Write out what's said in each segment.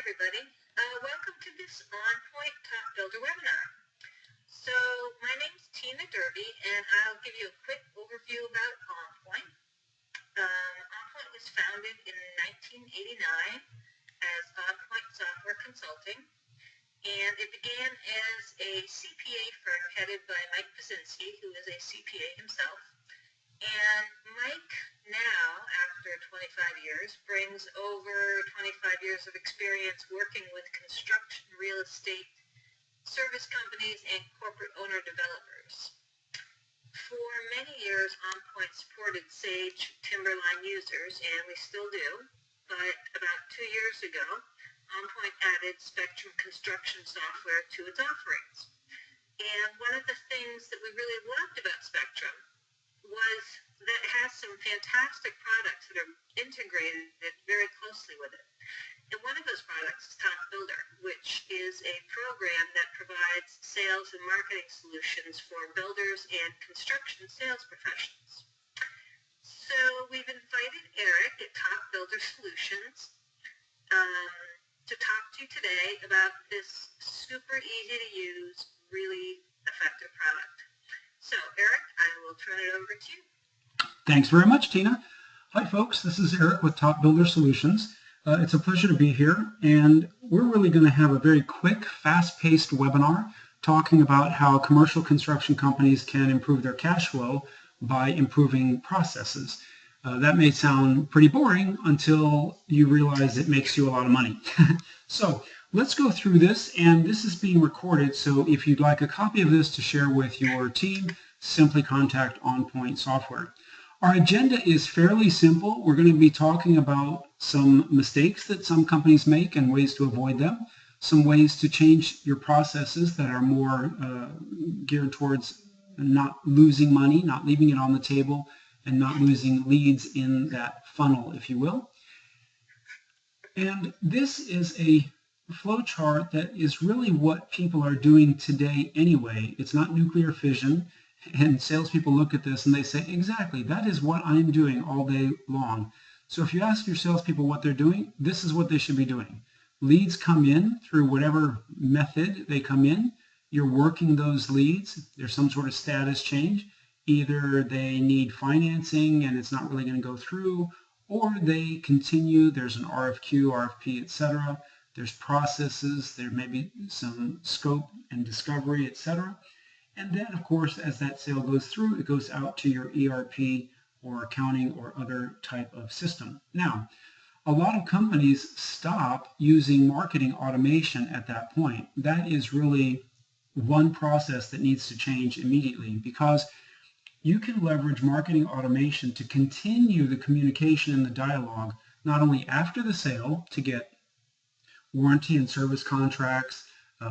everybody. Welcome to this OnPoint Top Builder webinar. So my name's Tina Derby, and I'll give you a quick overview about OnPoint. OnPoint was founded in 1989 as OnPoint Software Consulting, and it began as a CPA firm headed by Mike Pazinski, who is a CPA himself. And Mike now, after 25 years, brings over 25 years of experience working with construction, real estate, service companies, and corporate owner developers. For many years, OnPoint supported Sage Timberline users, and we still do, but about 2 years ago, OnPoint added Spectrum construction software to its offerings. And one of the things that we really loved about Spectrum was that it has some fantastic products that are integrated very closely with it. And one of those products is Top Builder, which is a program that provides sales and marketing solutions for builders and construction sales professionals. So we've invited Eric at Top Builder Solutions to talk to you today about this super easy to use, really effective product. So, Eric, I will turn it over to you. Thanks very much, Tina. Hi, folks. This is Eric with Top Builder Solutions. It's a pleasure to be here, and we're really going to have a very quick, fast-paced webinar talking about how commercial construction companies can improve their cash flow by improving processes. That may sound pretty boring until you realize it makes you a lot of money. So, let's go through this, and this is being recorded, so if you'd like a copy of this to share with your team, simply contact OnPoint Software. Our agenda is fairly simple. We're going to be talking about some mistakes that some companies make and ways to avoid them, some ways to change your processes that are more geared towards not losing money, not leaving it on the table, and not losing leads in that funnel, if you will. And this is a flowchart that is really what people are doing today anyway. It's not nuclear fission, and salespeople look at this and they say, exactly, that is what I'm doing all day long. So if you ask your salespeople what they're doing, this is what they should be doing. Leads come in through whatever method they come in. You're working those leads. There's some sort of status change. Either they need financing and it's not really going to go through, or they continue. There's an RFQ, RFP, etc. There's processes, there may be some scope and discovery, etc. And then, of course, as that sale goes through, it goes out to your ERP or accounting or other type of system. Now, a lot of companies stop using marketing automation at that point. That is really one process that needs to change immediately, because you can leverage marketing automation to continue the communication and the dialogue, not only after the sale to get warranty and service contracts,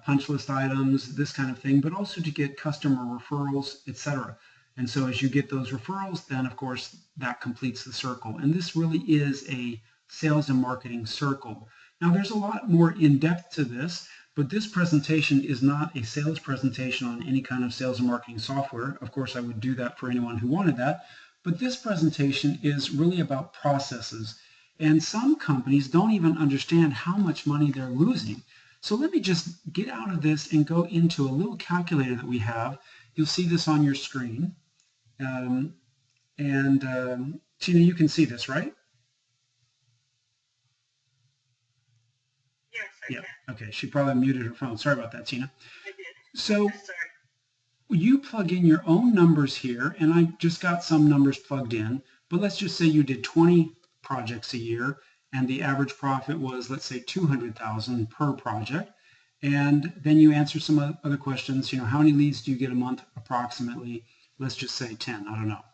punch list items, this kind of thing, but also to get customer referrals, etc. And so as you get those referrals, then of course that completes the circle. And this really is a sales and marketing circle. Now there's a lot more in depth to this, but this presentation is not a sales presentation on any kind of sales and marketing software. Of course, I would do that for anyone who wanted that. But this presentation is really about processes. And some companies don't even understand how much money they're losing. So let me just get out of this and go into a little calculator that we have. You'll see this on your screen. Tina, you can see this, right? Yes, I can. Okay, she probably muted her phone. Sorry about that, Tina. I did. So Sorry. You plug in your own numbers here, and I just got some numbers plugged in, but let's just say you did 20 projects a year, and the average profit was, let's say, $200,000 per project. And then you answer some other questions. You know, how many leads do you get a month approximately? Let's just say 10. I don't know.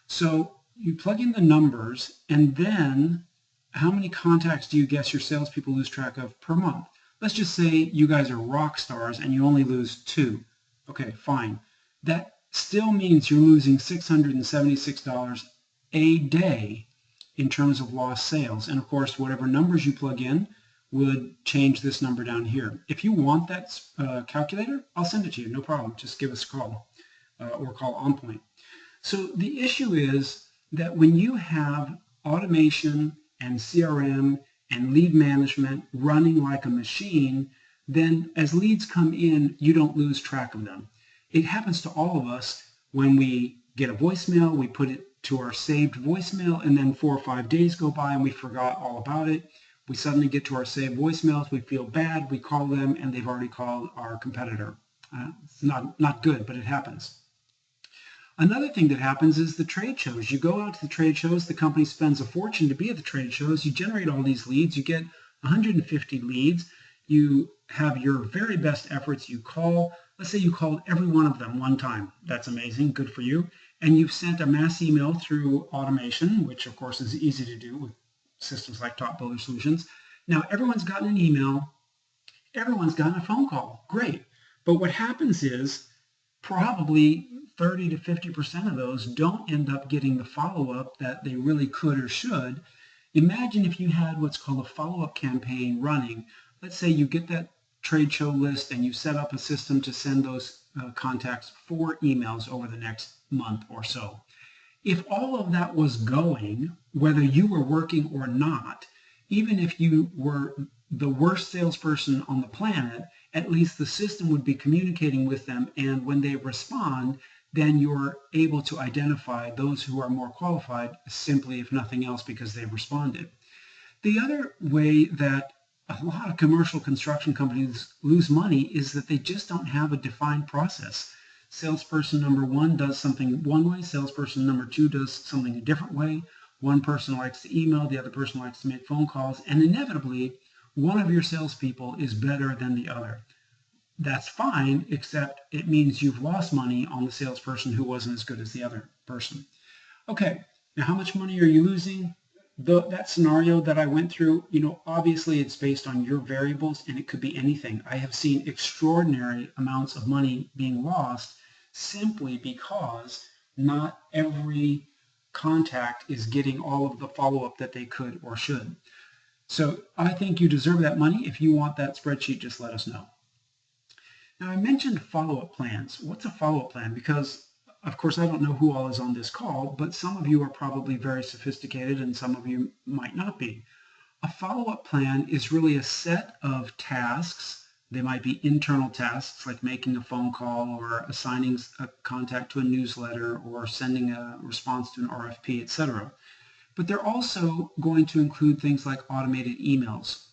So you plug in the numbers, and then how many contacts do you guess your salespeople lose track of per month? Let's just say you guys are rock stars and you only lose 2. Okay, fine. That still means you're losing $676 a day in terms of lost sales. And of course, whatever numbers you plug in would change this number down here. If you want that calculator, I'll send it to you. No problem. Just give us a call or call OnPoint. So the issue is that when you have automation and CRM and lead management running like a machine, then as leads come in, you don't lose track of them. It happens to all of us when we get a voicemail, we put it to our saved voicemail, and then 4 or 5 days go by and we forgot all about it. We suddenly get to our saved voicemails, we feel bad, we call them, and they've already called our competitor. It's not good, but it happens. Another thing that happens is the trade shows. You go out to the trade shows, the company spends a fortune to be at the trade shows, you generate all these leads, you get 150 leads, you have your very best efforts, you call, let's say you called every one of them one time. That's amazing, good for you. And you've sent a mass email through automation, which of course is easy to do with systems like Top Builder Solutions. Now everyone's gotten an email, everyone's gotten a phone call, great. But what happens is probably 30 to 50% of those don't end up getting the follow-up that they really could or should. Imagine if you had what's called a follow-up campaign running. Let's say you get that trade show list and you set up a system to send those contacts 4 emails over the next month or so. If all of that was going, whether you were working or not, even if you were the worst salesperson on the planet, at least the system would be communicating with them, and when they respond, then you're able to identify those who are more qualified simply, if nothing else, because they've responded. The other way that a lot of commercial construction companies lose money is that they just don't have a defined process. Salesperson number 1 does something one way, salesperson number 2 does something a different way. One person likes to email, the other person likes to make phone calls, and inevitably, one of your salespeople is better than the other. That's fine, except it means you've lost money on the salesperson who wasn't as good as the other person. Okay, now how much money are you losing? That scenario that I went through, obviously it's based on your variables and it could be anything. I have seen extraordinary amounts of money being lost simply because not every contact is getting all of the follow-up that they could or should. So I think you deserve that money. If you want that spreadsheet, just let us know. Now I mentioned follow-up plans. What's a follow-up plan? Because of course I don't know who all is on this call, but some of you are probably very sophisticated and some of you might not be. A follow-up plan is really a set of tasks. They might be internal tasks like making a phone call or assigning a contact to a newsletter or sending a response to an RFP, etc. But they're also going to include things like automated emails.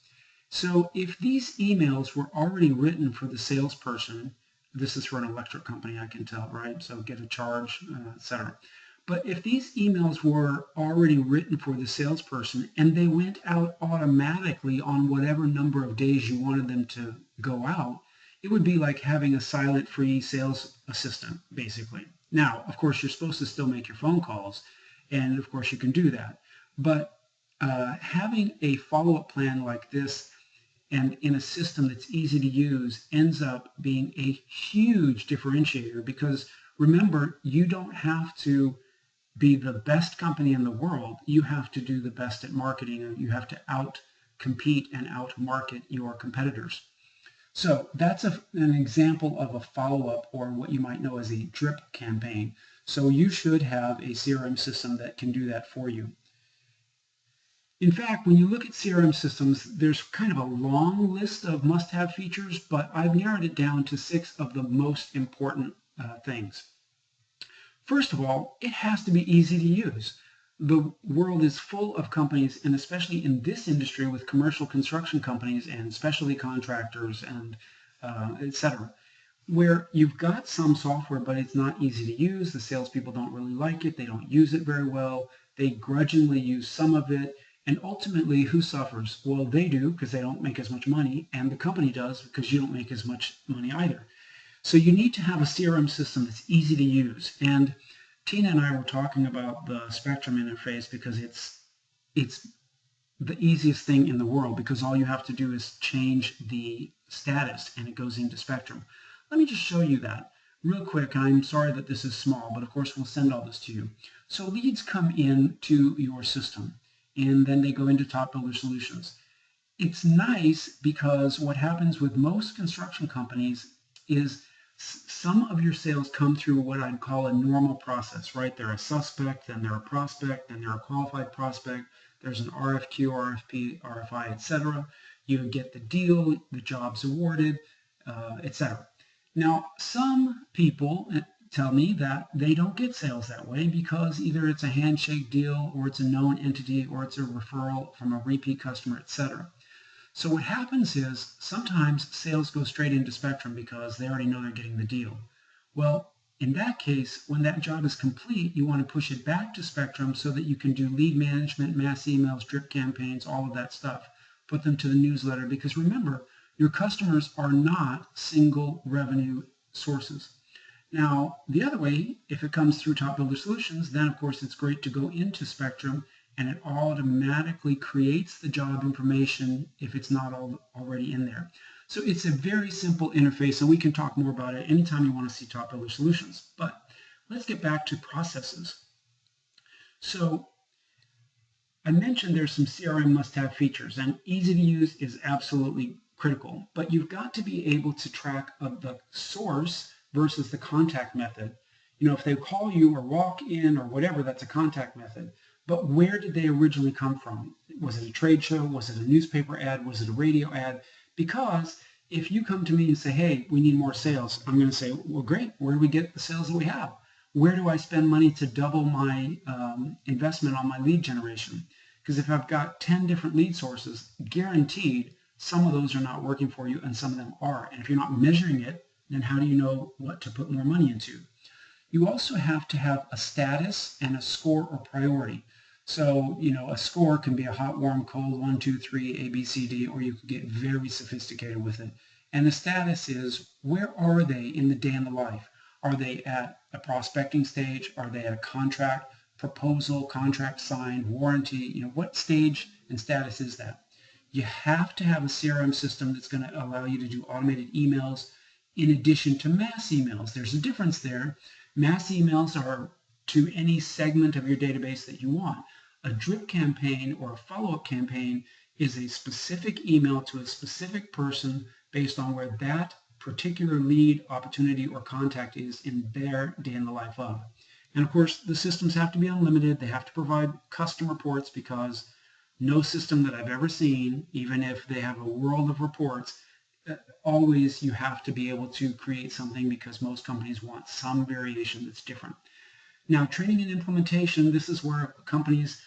So if these emails were already written for the salesperson, this is for an electric company, I can tell, right? So get a charge, etc. But if these emails were already written for the salesperson and they went out automatically on whatever number of days you wanted them to go out, it would be like having a silent free sales assistant, basically. Now, of course, you're supposed to still make your phone calls, and of course you can do that. But having a follow-up plan like this and in a system that's easy to use ends up being a huge differentiator, because remember, you don't have to be the best company in the world. You have to do the best at marketing, and you have to out-compete and out-market your competitors. So that's an example of a follow-up, or what you might know as a drip campaign. So you should have a CRM system that can do that for you. In fact, when you look at CRM systems, there's kind of a long list of must-have features, but I've narrowed it down to 6 of the most important things. First of all, it has to be easy to use. The world is full of companies, and especially in this industry with commercial construction companies and specialty contractors and etc., where you've got some software, but it's not easy to use. The salespeople don't really like it. They don't use it very well. They grudgingly use some of it. And ultimately, who suffers? Well, they do, because they don't make as much money, and the company does because you don't make as much money either. So you need to have a CRM system that's easy to use. And Tina and I were talking about the Spectrum interface because it's the easiest thing in the world, because all you have to do is change the status and it goes into Spectrum. Let me just show you that real quick. I'm sorry that this is small, but of course we'll send all this to you. So leads come in to your system, and then they go into Top Builder Solutions. It's nice because what happens with most construction companies is some of your sales come through what I'd call a normal process, right? They're a suspect, then they're a prospect, then they're a qualified prospect, there's an RFQ, RFP, RFI, etc. You get the deal, the job's awarded, etc. Now, some people tell me that they don't get sales that way because either it's a handshake deal or it's a known entity or it's a referral from a repeat customer, etc. So what happens is sometimes sales go straight into Spectrum because they already know they're getting the deal. Well, in that case, when that job is complete, you want to push it back to Spectrum so that you can do lead management, mass emails, drip campaigns, all of that stuff. Put them to the newsletter because remember, your customers are not single revenue sources. Now, the other way, if it comes through Top Builder Solutions, then of course it's great to go into Spectrum and it automatically creates the job information if it's not already in there. So it's a very simple interface, and we can talk more about it anytime you want to see Top Builder Solutions. But let's get back to processes. So I mentioned there's some CRM must-have features, and easy to use is absolutely critical, but you've got to be able to track the source versus the contact method. If they call you or walk in or whatever, that's a contact method. But where did they originally come from? Was it a trade show? Was it a newspaper ad? Was it a radio ad? Because if you come to me and say, hey, we need more sales, I'm going to say, well, great. Where do we get the sales that we have? Where do I spend money to double my investment on my lead generation? Because if I've got 10 different lead sources, guaranteed some of those are not working for you and some of them are. And if you're not measuring it, then how do you know what to put more money into? You also have to have a status and a score or priority. So, a score can be a hot, warm, cold, 1, 2, 3, A, B, C, D, or you can get very sophisticated with it. And the status is, where are they in the day in the life? Are they at a prospecting stage? Are they at a contract, proposal, contract signed, warranty? What stage and status is that? You have to have a CRM system that's going to allow you to do automated emails in addition to mass emails. There's a difference there. Mass emails are to any segment of your database that you want. A drip campaign or a follow-up campaign is a specific email to a specific person based on where that particular lead, opportunity, or contact is in their day in the life of. And of course, the systems have to be unlimited. They have to provide custom reports because no system that I've ever seen, even if they have a world of reports, always you have to be able to create something because most companies want some variation that's different. Now, training and implementation, this is where companies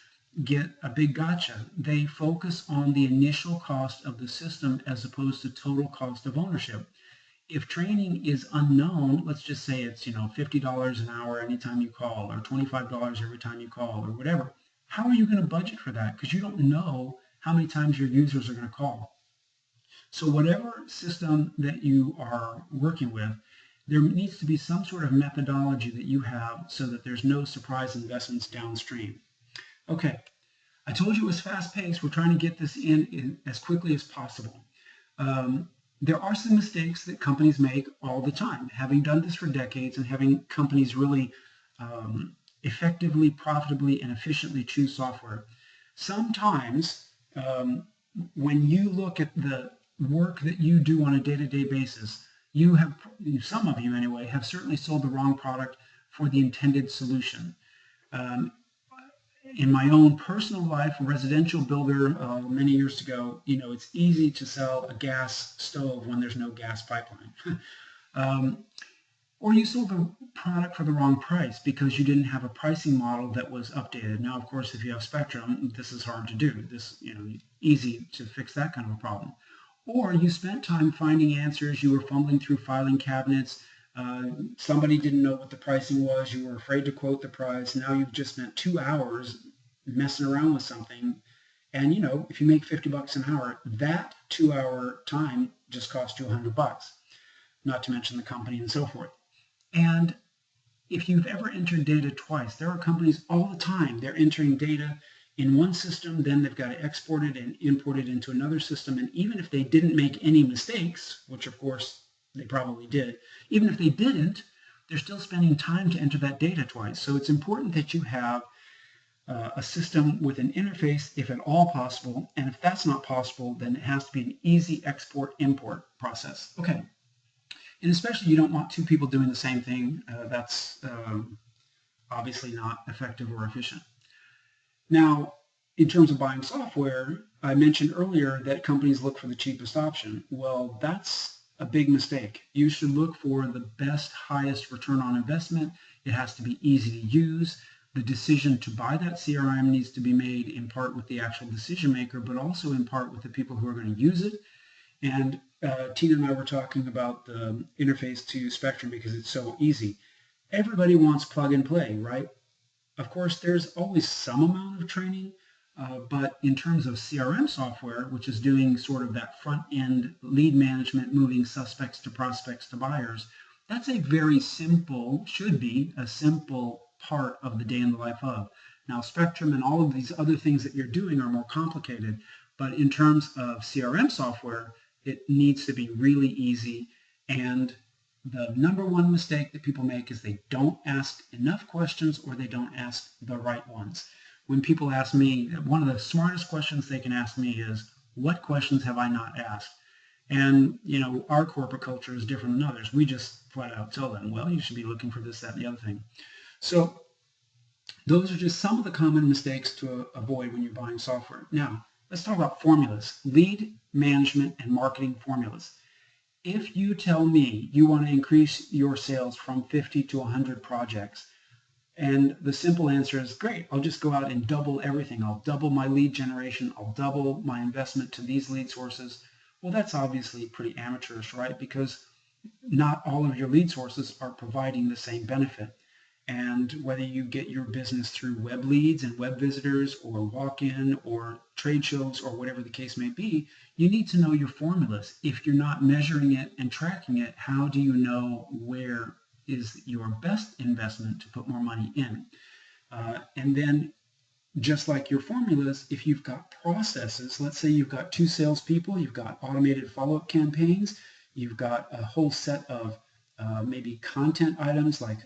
get a big gotcha. They focus on the initial cost of the system as opposed to total cost of ownership. If training is unknown, let's just say it's $50 an hour anytime you call or $25 every time you call or whatever, how are you going to budget for that? Because you don't know how many times your users are going to call. So whatever system that you are working with, there needs to be some sort of methodology that you have so that there's no surprise investments downstream. Okay, I told you it was fast-paced. We're trying to get this in as quickly as possible. There are some mistakes that companies make all the time. Having done this for decades and having companies really effectively, profitably, and efficiently choose software, sometimes when you look at the work that you do on a day-to-day basis, some of you anyway, have certainly sold the wrong product for the intended solution. In my own personal life, a residential builder many years ago, it's easy to sell a gas stove when there's no gas pipeline. Or you sold the product for the wrong price because you didn't have a pricing model that was updated. Now, of course, if you have Spectrum, this is hard to do. Easy to fix that kind of a problem. Or you spent time finding answers. You were fumbling through filing cabinets. Somebody didn't know what the pricing was. You were afraid to quote the price. Now you've just spent 2 hours messing around with something. And, if you make $50 an hour, that 2-hour time just cost you $100, not to mention the company and so forth. And if you've ever entered data twice, there are companies all the time. They're entering data in one system, then they've got to export it and import it into another system. And even if they didn't make any mistakes, which of course they probably did, even if they didn't, they're still spending time to enter that data twice. So it's important that you have a system with an interface, if at all possible. And if that's not possible, then it has to be an easy export-import process. Okay. And especially you don't want two people doing the same thing. That's obviously not effective or efficient. Now, in terms of buying software, I mentioned earlier that companies look for the cheapest option. Well, that's a big mistake. You should look for the best, highest return on investment. It has to be easy to use. The decision to buy that CRM needs to be made in part with the actual decision maker, but also in part with the people who are going to use it. And Tina and I were talking about the interface to Spectrum because it's so easy. Everybody wants plug and play, right? Of course, there's always some amount of training, but in terms of CRM software, which is doing sort of that front end lead management, moving suspects to prospects to buyers, that's a very simple, should be a simple part of the day in the life of. Now, Spectrum and all of these other things that you're doing are more complicated, but in terms of CRM software, it needs to be really easy. And the number one mistake that people make is they don't ask enough questions or they don't ask the right ones. When people ask me, one of the smartest questions they can ask me is, what questions have I not asked? And, our corporate culture is different than others. We just flat out tell them, well, you should be looking for this, that, and the other thing. So those are just some of the common mistakes to avoid when you're buying software. Now, let's talk about formulas, lead management and marketing formulas. If you tell me you want to increase your sales from 50 to 100 projects, and the simple answer is great, I'll just go out and double everything. I'll double my lead generation. I'll double my investment to these lead sources. Well, that's obviously pretty amateurish, right? Because not all of your lead sources are providing the same benefit. And whether you get your business through web leads and web visitors or walk-in or trade shows or whatever the case may be, you need to know your formulas. If you're not measuring it and tracking it, how do you know where is your best investment to put more money in? And then just like your formulas, if you've got processes, let's say you've got 2 salespeople, you've got automated follow-up campaigns, you've got a whole set of maybe content items like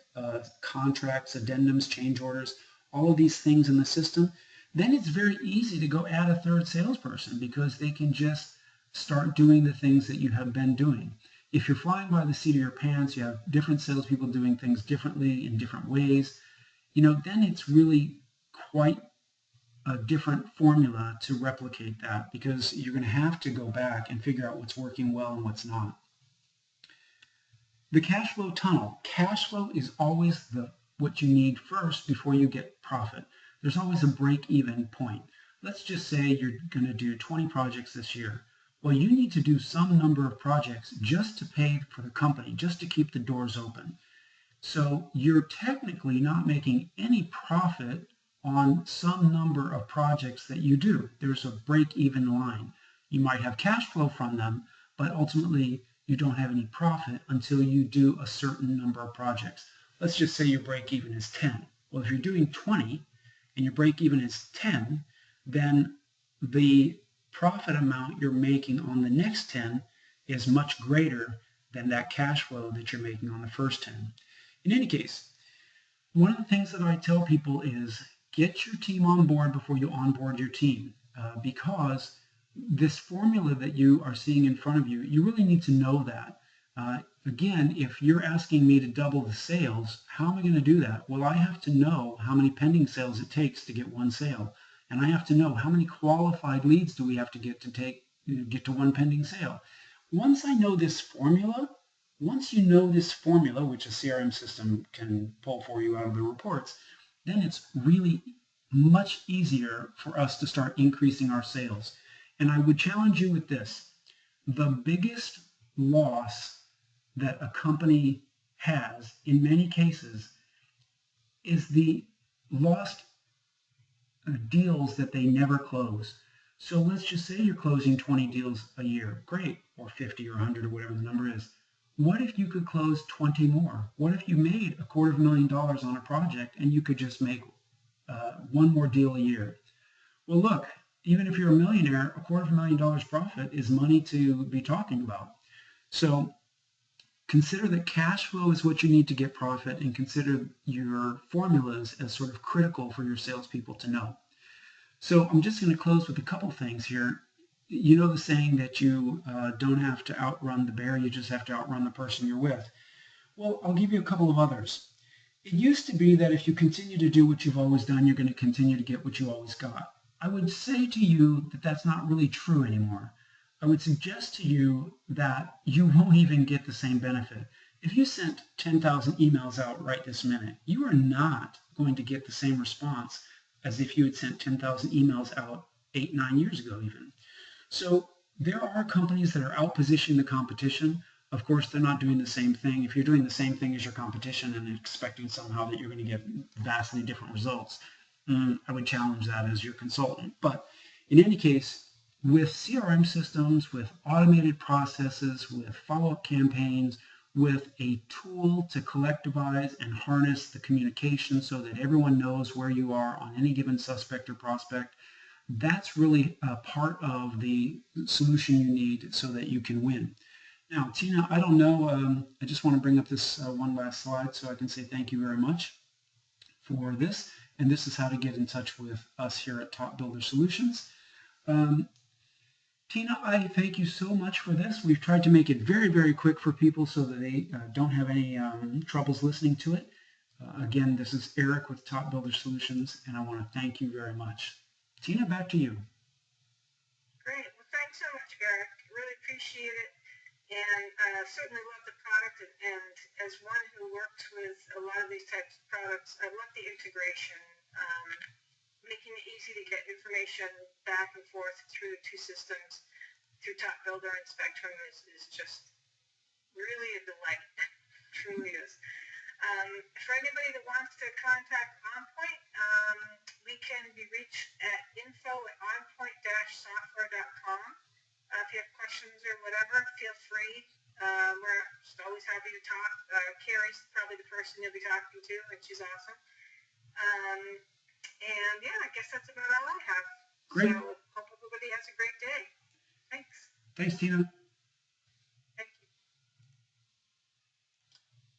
contracts, addendums, change orders, all of these things in the system, then it's very easy to go add a third salesperson because they can just start doing the things that you have been doing. If you're flying by the seat of your pants, you have different salespeople doing things differently in different ways, then it's really quite a different formula to replicate that because you're going to have to go back and figure out what's working well and what's not. The cash flow tunnel. Cash flow is always what you need first before you get profit. There's always a break-even point. Let's just say you're going to do 20 projects this year. Well, you need to do some number of projects just to pay for the company, just to keep the doors open. So you're technically not making any profit on some number of projects that you do. There's a break-even line. You might have cash flow from them, but ultimately you don't have any profit until you do a certain number of projects. Let's just say your break-even is 10. Well, if you're doing 20 and your break-even is 10, then the profit amount you're making on the next 10 is much greater than that cash flow that you're making on the first 10. In any case, one of the things that I tell people is get your team on board before you onboard your team because this formula that you are seeing in front of you, you really need to know that. Again, if you're asking me to double the sales, how am I going to do that? Well, I have to know how many pending sales it takes to get one sale. And I have to know how many qualified leads do we have to get to one pending sale. Once I know this formula, once you know this formula, which a CRM system can pull for you out of the reports, then it's really much easier for us to start increasing our sales. And I would challenge you with this. The biggest loss that a company has in many cases is the lost deals that they never close. So let's just say you're closing 20 deals a year. Great. Or 50 or 100 or whatever the number is. What if you could close 20 more? What if you made $250,000 on a project and you could just make one more deal a year? Well, look, even if you're a millionaire, $250,000 profit is money to be talking about. So consider that cash flow is what you need to get profit, and consider your formulas as sort of critical for your salespeople to know. So I'm just going to close with a couple things here. You know the saying that you don't have to outrun the bear, you just have to outrun the person you're with. Well, I'll give you a couple of others. It used to be that if you continue to do what you've always done, you're going to continue to get what you always got. I would say to you that that's not really true anymore. I would suggest to you that you won't even get the same benefit. If you sent 10,000 emails out right this minute, you are not going to get the same response as if you had sent 10,000 emails out 8, 9 years ago even. So there are companies that are out positioning the competition. Of course, they're not doing the same thing. If you're doing the same thing as your competition and expecting somehow that you're going to get vastly different results, I would challenge that as your consultant. But in any case, with CRM systems, with automated processes, with follow-up campaigns, with a tool to collectivize and harness the communication so that everyone knows where you are on any given suspect or prospect, that's really a part of the solution you need so that you can win. Now, Tina, I don't know, I just want to bring up this one last slide so I can say thank you very much for this. And this is how to get in touch with us here at Top Builder Solutions. Tina, I thank you so much for this. We've tried to make it very, very quick for people so that they don't have any troubles listening to it. Again, this is Eric with Top Builder Solutions, and I want to thank you very much. Tina, back to you. Great. Well, thanks so much, Eric. Really appreciate it. And certainly love the product. And as one who works with a lot of these types of products, I love the integration. Making it easy to get information back and forth through the two systems, through Top Builder and Spectrum is just really a delight. Truly is. For anybody that wants to contact OnPoint, we can be reached at info@onpoint-software.com. If you have questions or whatever, feel free. We're just always happy to talk. Carrie's probably the person you'll be talking to, and she's awesome. And yeah, I guess that's about all I have. Great. So hope everybody has a great day. Thanks. Thanks, Tina.